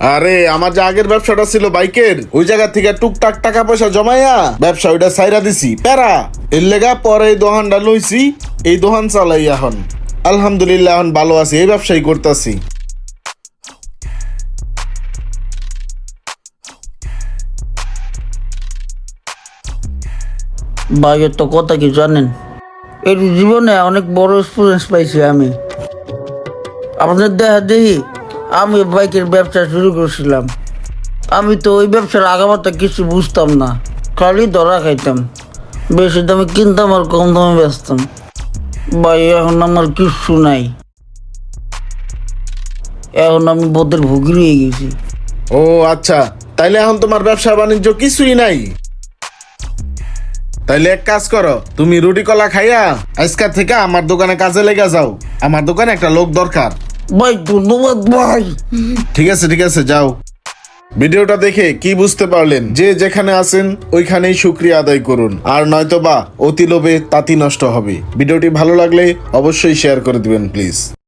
আরে আমার যে আগের ব্যবসাটা ছিল বাইকের, ওই জায়গা থেকে টুকটাক টাকা পয়সা জমাইয়া ব্যবসা ওইটা সাইরা দিছি প্যারা। এর লেগা পরে এই দোকানটা লইছি, এই দোকান চালাই এখন। আলহামদুলিল্লাহ এখন ভালো আছি, এই ব্যবসাই করতেছি। ভাইয়ের তো কথা কি জানেন, এই জীবনে অনেক বড় এক্সপিরিয়েন্স পাইছি আমি। আপনাদের দেখা দেখি আমি বাইকের ব্যবসা শুরু করছিলাম। আমি তো ওই ব্যবসার আগামাতা কিছু বুঝতাম না, খালি ধরা খাইতাম, বেশি দামে কিনতাম আর কম দামে বেচতাম। ভাই এখন আমার কিচ্ছু নাই, এখন আমি বোধের ভুগি হয়ে গেছি। ও আচ্ছা, তাইলে এখন তোমার ব্যবসা বাণিজ্য কিছুই নাই? তাইলে এক কাজ করো, তুমি রুটি কলা খাইয়া আজকাল থেকে আমার দোকানে কাজে লেগে যাও। আমার দোকানে একটা লোক দরকার। ভাই ধন্যবাদ ভাই। ঠিক আছে ঠিক আছে, যাও। ভিডিওটা দেখে কি বুঝতে পারলেন? যে যেখানে আছেন ওইখানেই শুকরিয়া আদায় করুন, আর নয়তো বা অতি লোভে তাঁতি নষ্ট হবে। ভিডিওটি ভালো লাগলে অবশ্যই শেয়ার করে দিবেন প্লিজ।